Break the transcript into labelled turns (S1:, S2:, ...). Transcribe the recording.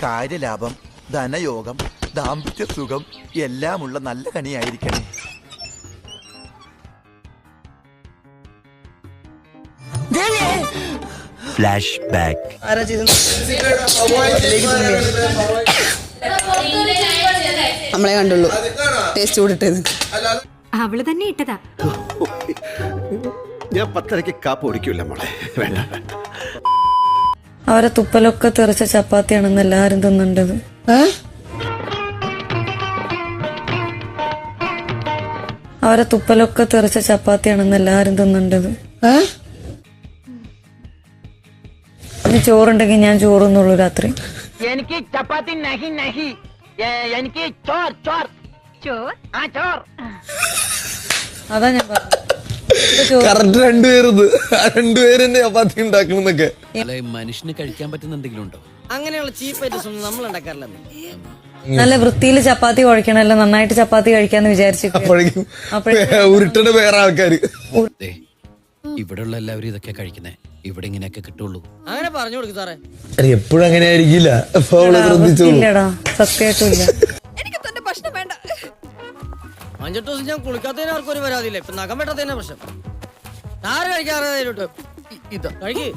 S1: കാര്യലാഭം, ധനയോഗം, ദാമ്പത്യ സുഖം എല്ലാമുള്ള നല്ല കണിയായിരിക്കണേ.
S2: Flash back.
S3: നമ്മളെ കണ്ടുള്ളൂ ടേസ്റ്റ് കൂടിട്ടത്.
S4: അവള് തന്നെ ഇട്ടതാ.
S5: ഞാൻ 10:30 കാപ്പ് ഓടിക്കൂല മോളെ, വേണ്ട.
S6: അവരെ തുപ്പലൊക്കെ തെറിച്ച ചപ്പാത്തിയാണെന്ന് എല്ലാരും തിന്നണ്ടത്. അവരെ തുപ്പലൊക്കെ തെറിച്ച ചപ്പാത്തിയാണെന്ന് എല്ലാരും തിന്നണ്ടത്. ഇനി ചോറുണ്ടെങ്കിൽ ഞാൻ ചോറുന്നുള്ളൂ രാത്രി.
S7: എനിക്ക് ചപ്പാത്തി നഹി നഹി, എനിക്ക് ചോർ ചോർ ചോർ ആ ചോർ.
S6: അതാ ഞാൻ പറഞ്ഞത്.
S8: കറക്റ്റ് രണ്ടുപേര് തന്നെ ചപ്പാത്തി ഉണ്ടാക്കണമെന്നൊക്കെ.
S2: മനുഷ്യന് കഴിക്കാൻ പറ്റുന്ന എന്തെങ്കിലും ഉണ്ടോ?
S7: അങ്ങനെയുള്ള ചീപ്പ് ഐറ്റംസ് ഒന്നും നമ്മൾ ഉണ്ടാക്കാറില്ല.
S6: നല്ല വൃത്തിയിൽ ചപ്പാത്തി കുഴക്കണല്ലോ, നന്നായിട്ട് ചപ്പാത്തി കഴിക്കാന്ന് വിചാരിച്ചു.
S8: അപ്പോഴേക്കും ഉരുട്ടണ വേറെ ആൾക്കാര്.
S2: ഇവിടെ ഉള്ള എല്ലാവരും ഇതൊക്കെ കഴിക്കുന്നേ, ഇവിടെ ഇങ്ങനെയൊക്കെ കിട്ടുള്ളൂ.
S7: അങ്ങനെ പറഞ്ഞു കൊടുക്കും സാറേ.
S8: എപ്പോഴും അങ്ങനെ ആയിരിക്കില്ല.
S6: ഇല്ലടാ, സത്യമായിട്ടും ഇല്ല.
S3: എനിക്ക് തന്റെ ഭക്ഷണം വേണ്ട.
S7: 5-8 ദിവസം ഞാൻ കുളിക്കാത്തതിന് ആർക്കും ഒരു പരാതിയില്ല. ഇപ്പൊ നഖം വെട്ടാത്തതിന്റെ പ്രശ്നം. ആര് കഴിക്കാറ് ഇതാ കഴിക്ക്.